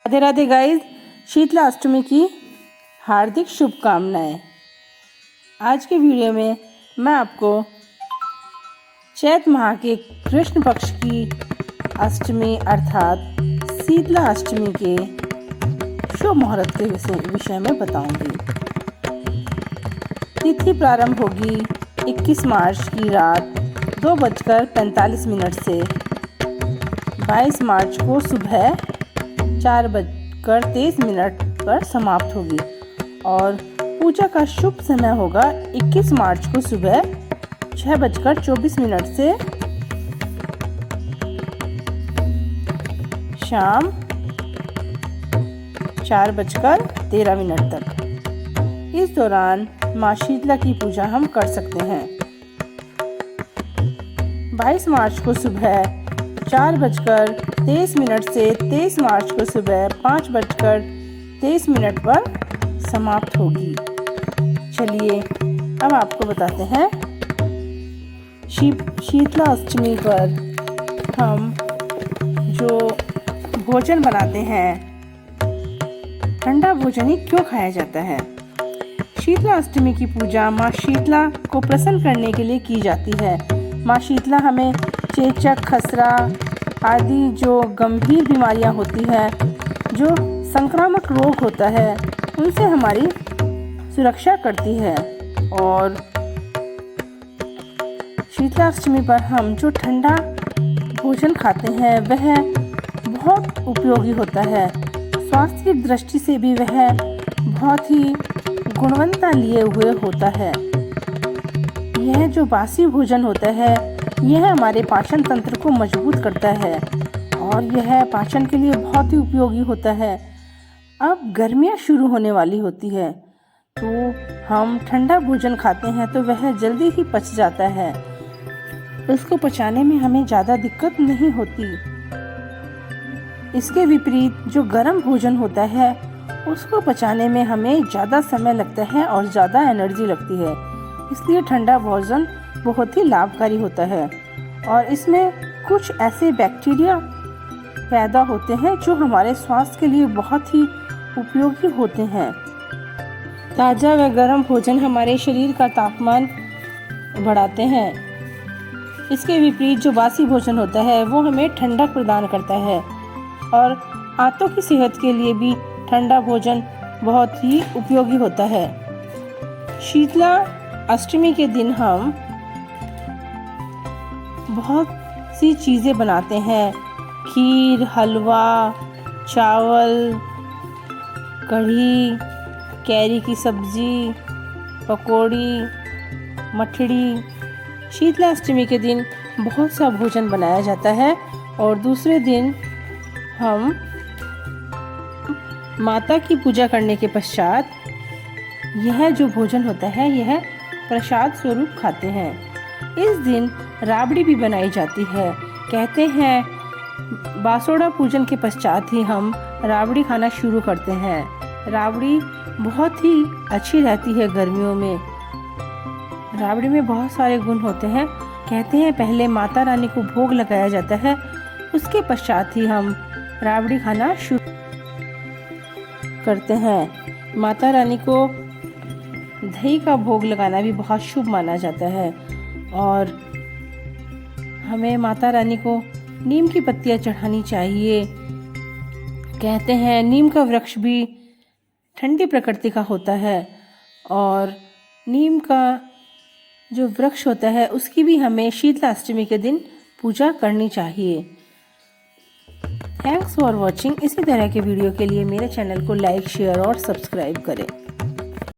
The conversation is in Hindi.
राधे राधे गाइस, शीतला अष्टमी की हार्दिक शुभकामनाएं। आज के वीडियो में मैं आपको चैत माह के कृष्ण पक्ष की अष्टमी अर्थात शीतला अष्टमी के शुभ मुहूर्त के विषय में बताऊंगी। तिथि प्रारंभ होगी 21 मार्च की रात 2:45 से 22 मार्च को सुबह 4:23 पर समाप्त होगी और पूजा का शुभ समय होगा 21 मार्च को सुबह 6:24 से शाम 4:13 तक। इस दौरान माँ शीतला की पूजा हम कर सकते हैं। 22 मार्च को सुबह 4:23 से 23 मार्च को सुबह 5:23 पर समाप्त होगी। चलिए अब आपको बताते हैं शीतला अष्टमी पर हम जो भोजन बनाते हैं, ठंडा भोजन ही क्यों खाया जाता है। शीतला अष्टमी की पूजा माँ शीतला को प्रसन्न करने के लिए की जाती है। माँ शीतला हमें चेचक, खसरा आदि जो गंभीर बीमारियां होती है, जो संक्रामक रोग होता है, उनसे हमारी सुरक्षा करती है। और शीतलाष्टमी पर हम जो ठंडा भोजन खाते हैं वह बहुत उपयोगी होता है। स्वास्थ्य की दृष्टि से भी वह बहुत ही गुणवत्ता लिए हुए होता है। यह जो बासी भोजन होता है यह हमारे पाचन तंत्र को मजबूत करता है और यह पाचन के लिए बहुत ही उपयोगी होता है। अब गर्मियाँ शुरू होने वाली होती है तो हम ठंडा भोजन खाते हैं तो वह जल्दी ही पच जाता है। उसको पचाने में हमें ज़्यादा दिक्कत नहीं होती। इसके विपरीत जो गर्म भोजन होता है उसको पचाने में हमें ज़्यादा समय लगता है और ज़्यादा एनर्जी लगती है। इसलिए ठंडा भोजन बहुत ही लाभकारी होता है और इसमें कुछ ऐसे बैक्टीरिया पैदा होते हैं जो हमारे स्वास्थ्य के लिए बहुत ही उपयोगी होते हैं। ताज़ा व गर्म भोजन हमारे शरीर का तापमान बढ़ाते हैं। इसके विपरीत जो बासी भोजन होता है वो हमें ठंडक प्रदान करता है और आंतों की सेहत के लिए भी ठंडा भोजन बहुत ही उपयोगी होता है। शीतला अष्टमी के दिन हम बहुत सी चीज़ें बनाते हैं। खीर, हलवा, चावल, कढ़ी, कैरी की सब्जी, पकौड़ी, मठड़ी। शीतला अष्टमी के दिन बहुत सा भोजन बनाया जाता है और दूसरे दिन हम माता की पूजा करने के पश्चात यह जो भोजन होता है यह प्रसाद स्वरूप खाते हैं। इस दिन राबड़ी भी बनाई जाती है। कहते हैं बासोड़ा पूजन के पश्चात ही हम राबड़ी खाना शुरू करते हैं। राबड़ी बहुत ही अच्छी रहती है गर्मियों में। राबड़ी में बहुत सारे गुण होते हैं। कहते हैं पहले माता रानी को भोग लगाया जाता है, उसके पश्चात ही हम राबड़ी खाना शुरू करते हैं। माता रानी को दही का भोग लगाना भी बहुत शुभ माना जाता है और हमें माता रानी को नीम की पत्तियां चढ़ानी चाहिए। कहते हैं नीम का वृक्ष भी ठंडी प्रकृति का होता है और नीम का जो वृक्ष होता है उसकी भी हमें शीतला अष्टमी के दिन पूजा करनी चाहिए। Thanks for watching. इसी तरह के वीडियो के लिए मेरे चैनल को लाइक, शेयर और सब्सक्राइब करें।